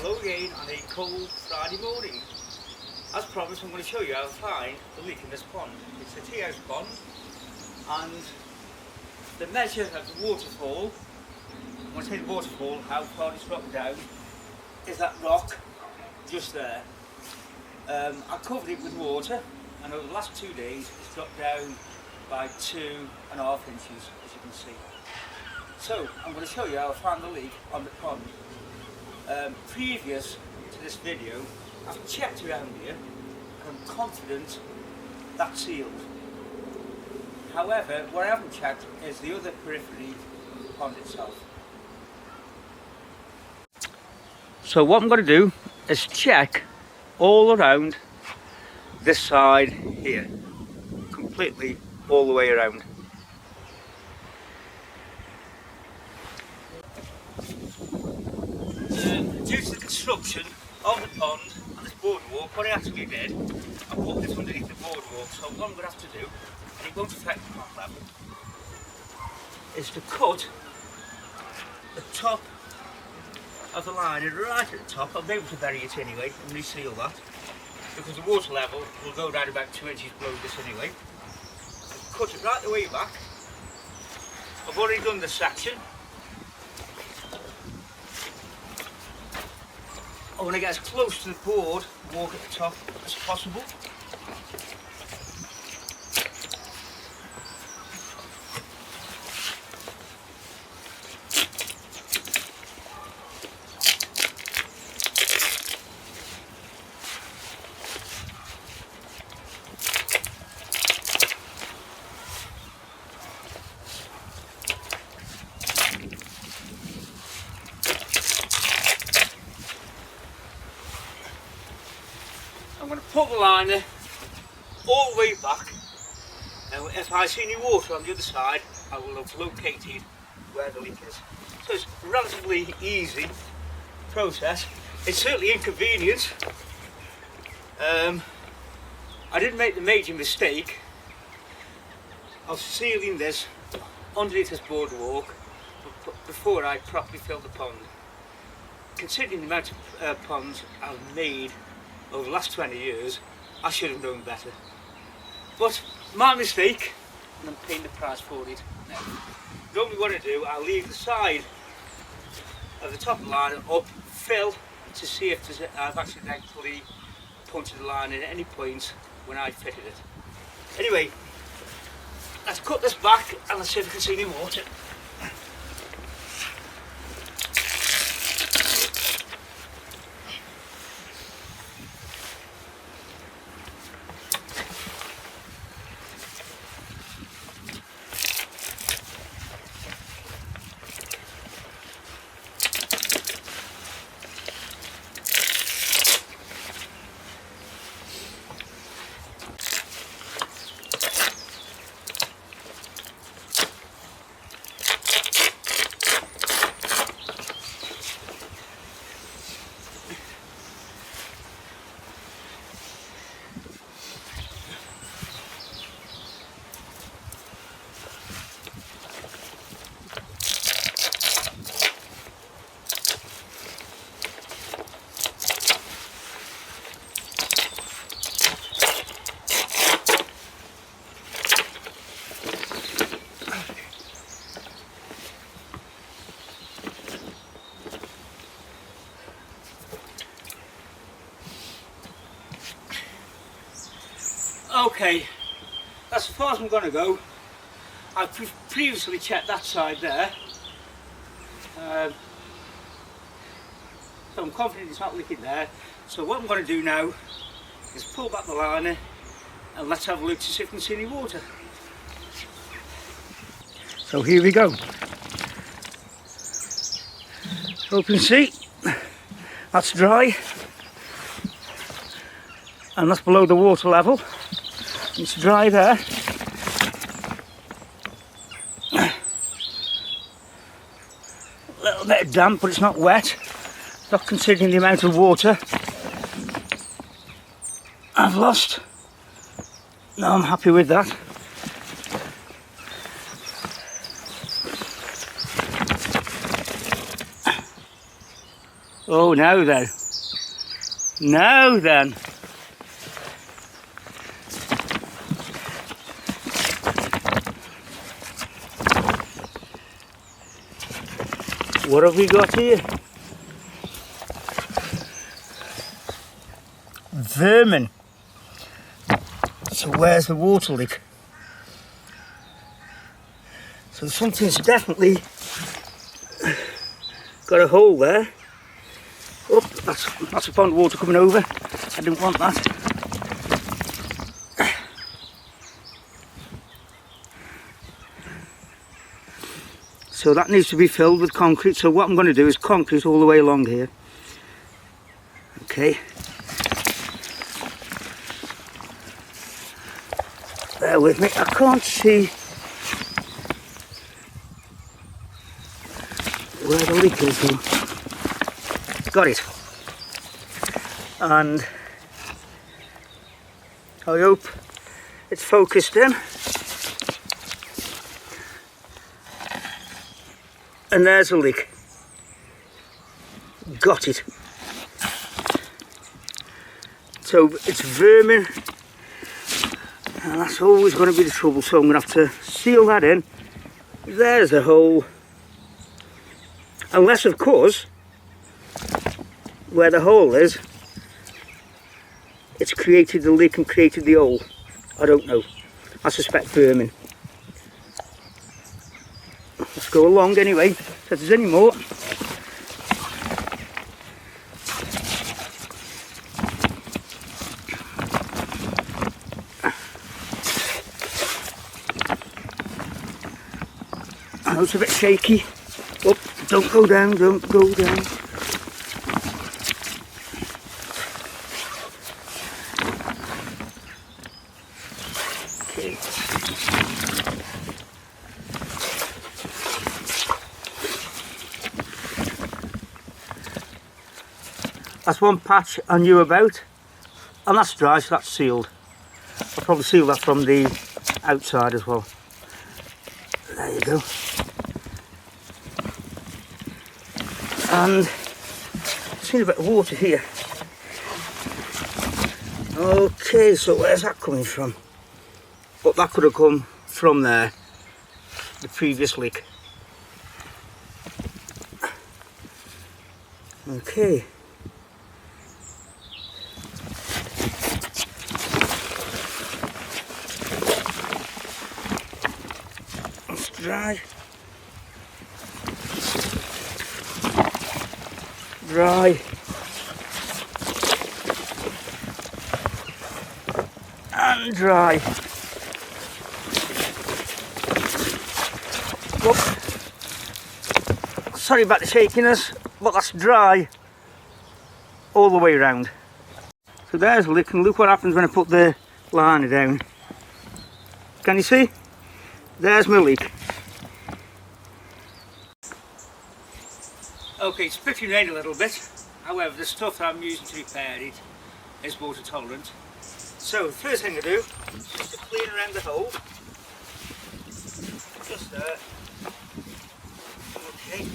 Hello again on a cold Friday morning. As promised, I'm going to show you how to find the leak in this pond. It's a tea house pond, and the measure of the waterfall, when I say the waterfall, how far it's dropped down, is that rock just there. I covered it with water, and over the last 2 days it's dropped down by 2.5 inches, as you can see. So I'm going to show you how I found the leak on the pond. Previous to this video, I've checked around here and I'm confident that's sealed. However, what I haven't checked is the other periphery of the pond itself. So what I'm going to do is check all around this side here, completely all the way around. Due to the construction of the pond and this boardwalk, what I actually did, I put this underneath the boardwalk. So what I'm going to have to do, and it won't affect the pond level, is to cut the top of the line, and right at the top. I'll be able to bury it anyway and reseal that, because the water level will go down about 2 inches below this anyway. Cut it right the way back. I've already done this section. I want to get as close to the board walk at the top as possible. I'm going to put the liner all the way back, and if I see any water on the other side, I will have located where the leak is. So it's a relatively easy process. It's certainly inconvenient. I didn't make the major mistake of sealing this underneath this boardwalk before I properly filled the pond. Considering the amount of ponds I've made over the last 20 years, I should have known better. But my mistake, and I'm paying the price for it now. Normally what I do, I'll leave the side of the top of the line up, fill, to see if I've accidentally punctured the line at any point when I fitted it. Anyway, let's cut this back and let's see if we can see any water. Okay, that's as far as I'm going to go. I've previously checked that side there, so I'm confident it's not leaking there. So what I'm going to do now is pull back the liner and let's have a look to see if we can see any water. So here we go. Hope you can see, that's dry. And that's below the water level. It's dry there. A little bit of damp, but it's not wet. Not considering the amount of water I've lost. No, I'm happy with that. Oh, now then. Now then. What have we got here? Vermin. So where's the water leak? So something's definitely got a hole there. Oh, that's a pond water coming over. I didn't want that. So that needs to be filled with concrete. So what I'm going to do is concrete all the way along here. Okay. Bear with me. I can't see where the leak is though. Got it. And I hope it's focused in. And there's a leak. Got it. So it's vermin, and that's always going to be the trouble. So I'm going to have to seal that in. There's a hole. Unless, of course, where the hole is, it's created the leak and created the hole. I don't know. I suspect vermin. Let's go along anyway, if there's any more. I know it's a bit shaky. Oh, don't go down, don't go down. Okay. That's one patch I knew about, and that's dry, so that's sealed. I'll probably seal that from the outside as well. There you go. And I've seen a bit of water here. Okay, so where's that coming from? But that could have come from there, the previous leak. Okay. It's dry. Dry. And dry. Look. Sorry about the shakiness, but that's dry all the way around. So there's a leak, and look what happens when I put the liner down. Can you see? There's my leak. Okay, it's spitting rain a little bit. However, the stuff that I'm using to repair it is water tolerant. So the first thing I do is just to clean around the hole. Just there. Okay.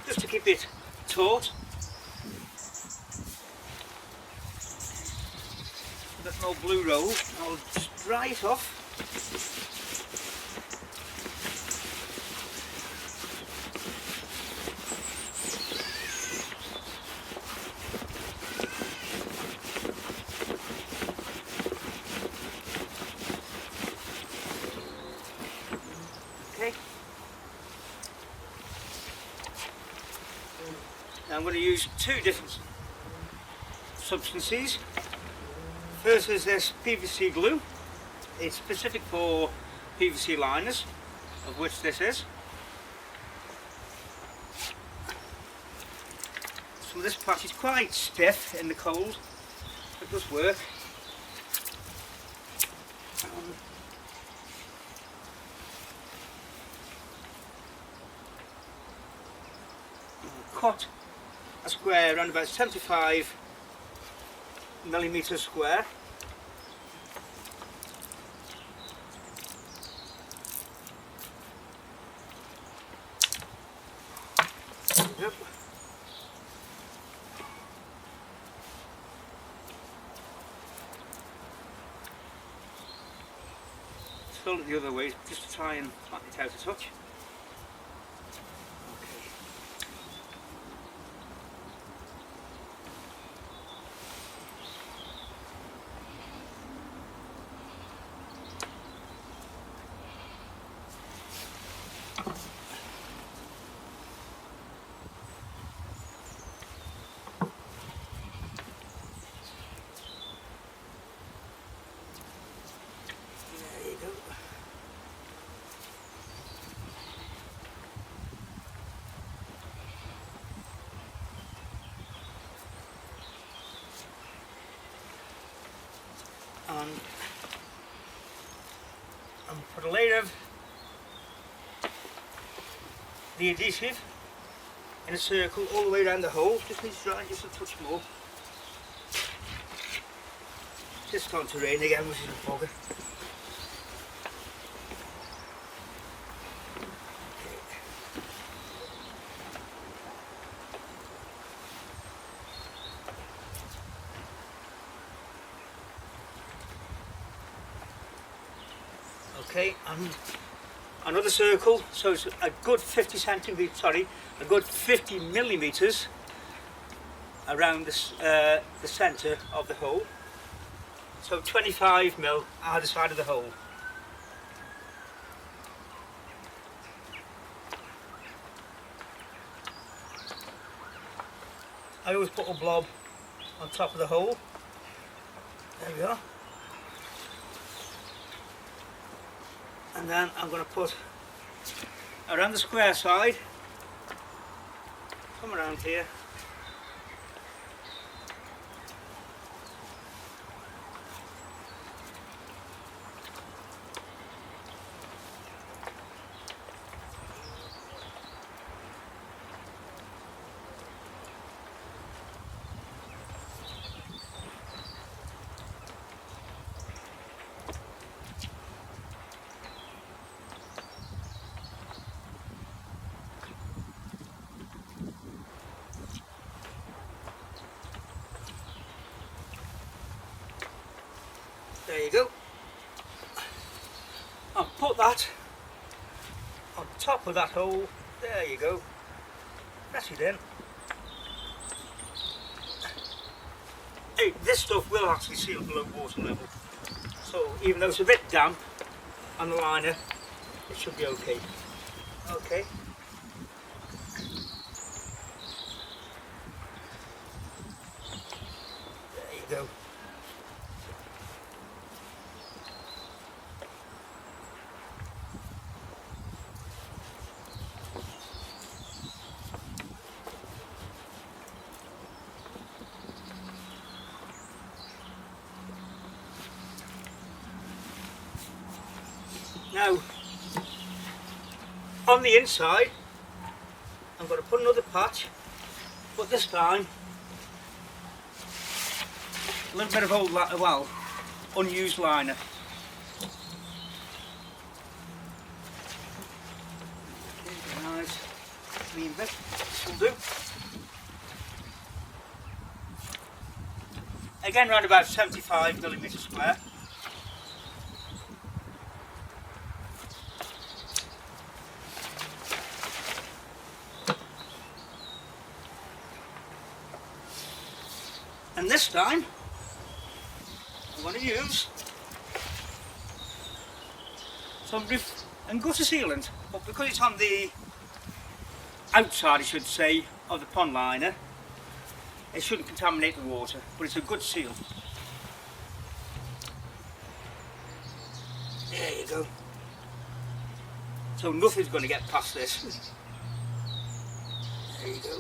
Just to keep it taut. That's an old blue roll. I'll just dry it off. Now I'm going to use two different substances. First is this PVC glue. It's specific for PVC liners, of which this is. So this patch is quite stiff in the cold. It does work. Cut a square around about 75 millimeters square. Yep. Fold it the other way just to try and flatten it out a touch. And put a layer of the adhesive in a circle all the way around the hole. Just needs to dry just a touch more. Just starting to rain again, which is a bugger. Okay, and another circle, so it's a good 50 millimeters around the centre of the hole. So 25 mil either side of the hole. I always put a blob on top of the hole. There we are. And then I'm going to put around the square side, come around here, there you go. I'll put that on top of that hole. There you go. Press it in. Hey, this stuff will actually seal below water level. So even though it's a bit damp on the liner, it should be okay. Okay. There you go. Now, on the inside, I'm going to put another patch, but this time, a little bit of old, unused liner. Nice, clean bit, this will do. Again, around about 75 millimeters square. And this time, I'm going to use some roof and gutter sealant, but because it's on the outside, I should say, of the pond liner. It shouldn't contaminate the water, but it's a good seal. There you go. So nothing's going to get past this. There you go.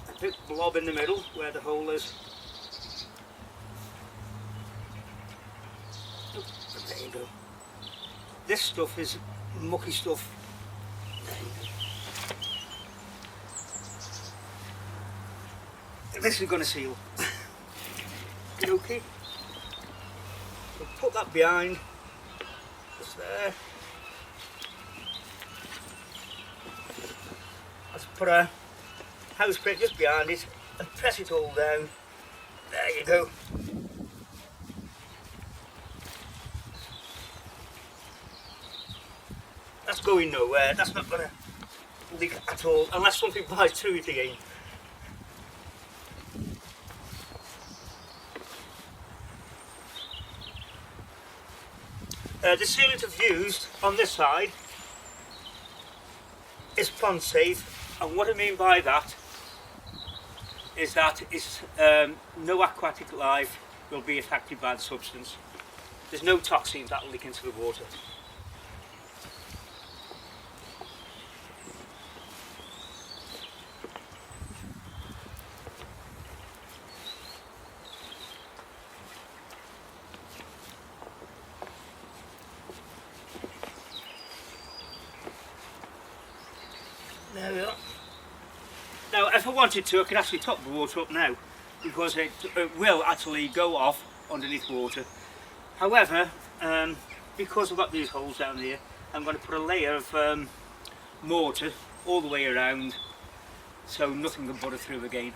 A big blob in the middle where the hole is. Oh, there you go. This stuff is mucky stuff. There you go. This is going to seal. Okay. So put that behind. Just there. Let's put a house brick just behind it and press it all down. There you go. That's going nowhere. That's not going to leak at all unless something bites through it again. The sealant I've used on this side is pond safe, and what I mean by that is that it's, no aquatic life will be affected by the substance. There's no toxins that will leak into the water. There we are. Now if I wanted to, I could actually top the water up now, because it will actually go off underneath water. However, because I've got these holes down here, I'm going to put a layer of mortar all the way around so nothing can butter through again.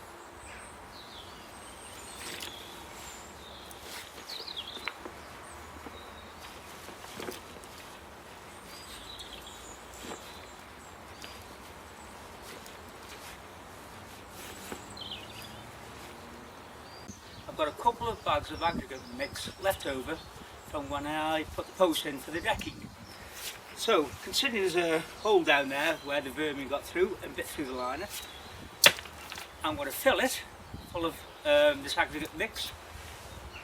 I've got a couple of bags of aggregate mix left over from when I put the post in for the decking. So, considering there's a hole down there where the vermin got through and bit through the liner, I'm going to fill it full of this aggregate mix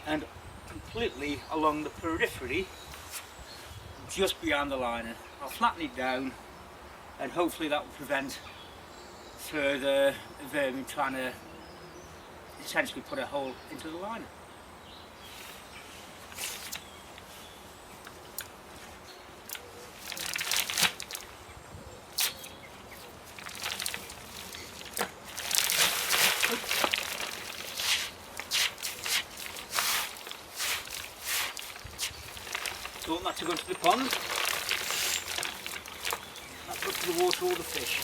and completely along the periphery just beyond the liner. I'll flatten it down and hopefully that will prevent further vermin trying to essentially put a hole into the liner. Don't that to go into the pond. That goes to the water or the fish.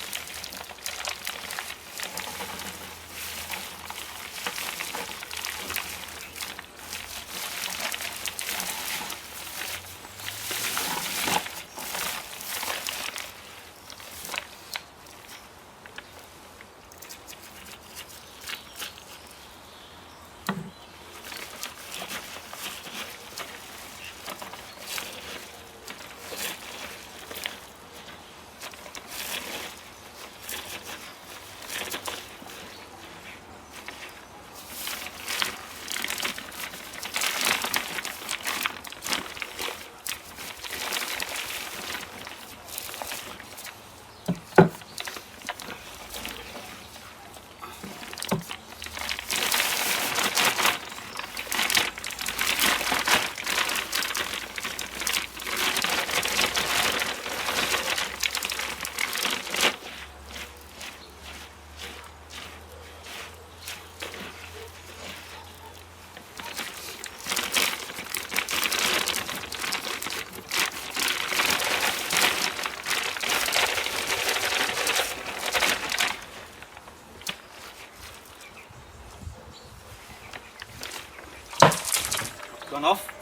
Gone off.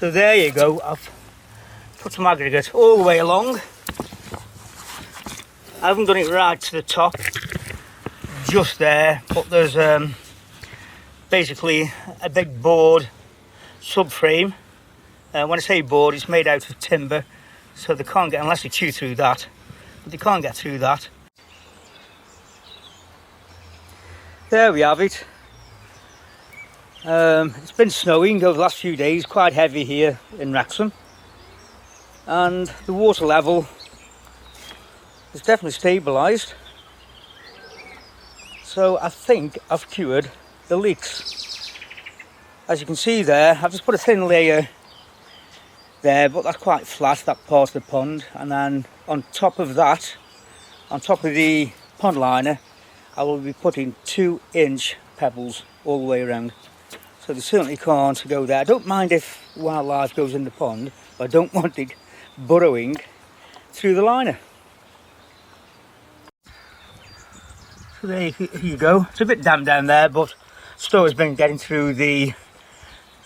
So there you go, I've put some aggregate all the way along. I haven't done it right to the top, just there, but there's basically a big board subframe. When I say board, it's made out of timber, so they can't get, unless they chew through that, but they can't get through that. There we have it. It's been snowing over the last few days, quite heavy here in Wrexham, and the water level is definitely stabilised. So I think I've cured the leaks. As you can see there, I've just put a thin layer there, but that's quite flat, that part of the pond, and then on top of that, on top of the pond liner, I will be putting 2-inch pebbles all the way around. So they certainly can't go there. I don't mind if wildlife goes in the pond, but I don't want it burrowing through the liner. So there you go. It's a bit damp down there, but snow has been getting through the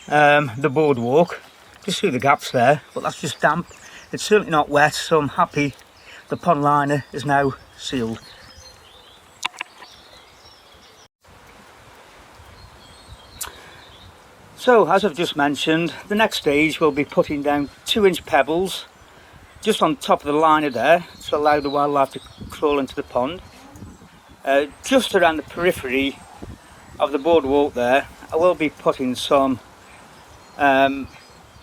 boardwalk, just through the gaps there, but that's just damp. It's certainly not wet, so I'm happy the pond liner is now sealed. So, as I've just mentioned, the next stage we'll be putting down 2-inch pebbles just on top of the liner there to allow the wildlife to crawl into the pond. Just around the periphery of the boardwalk there, I will be putting some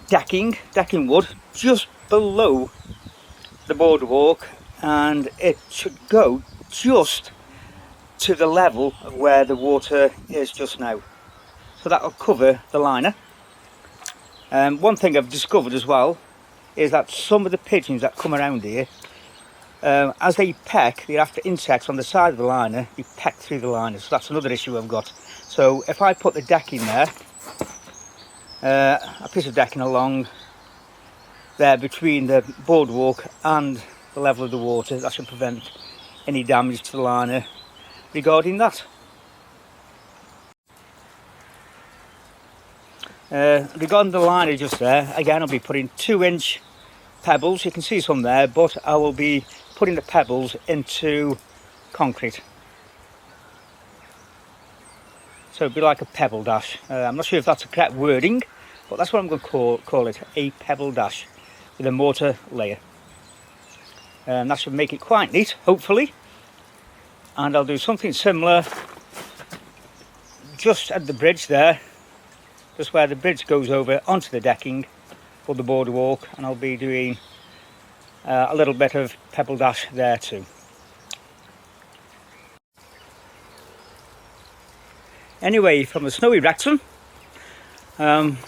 decking wood just below the boardwalk, and it should go just to the level of where the water is just now. So that will cover the liner. One thing I've discovered as well is that some of the pigeons that come around here, as they peck, they're after insects on the side of the liner, they peck through the liner. So that's another issue I've got. So if I put the decking there, a piece of decking along there between the boardwalk and the level of the water, that should prevent any damage to the liner regarding that. Regarding the liner just there, again I'll be putting 2-inch pebbles. You can see some there, but I will be putting the pebbles into concrete. So it'll be like a pebble dash. I'm not sure if that's the correct wording, but that's what I'm going to call it, a pebble dash with a mortar layer. That should make it quite neat, hopefully. And I'll do something similar just at the bridge there, just where the bridge goes over onto the decking for the boardwalk, and I'll be doing a little bit of pebble dash there too. Anyway, from the snowy Wrexham, I'll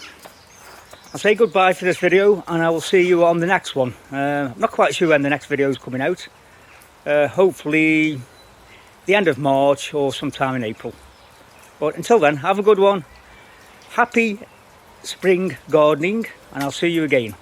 say goodbye for this video, and I will see you on the next one. I'm not quite sure when the next video is coming out. Hopefully the end of March or sometime in April. But until then, have a good one. Happy spring gardening, and I'll see you again.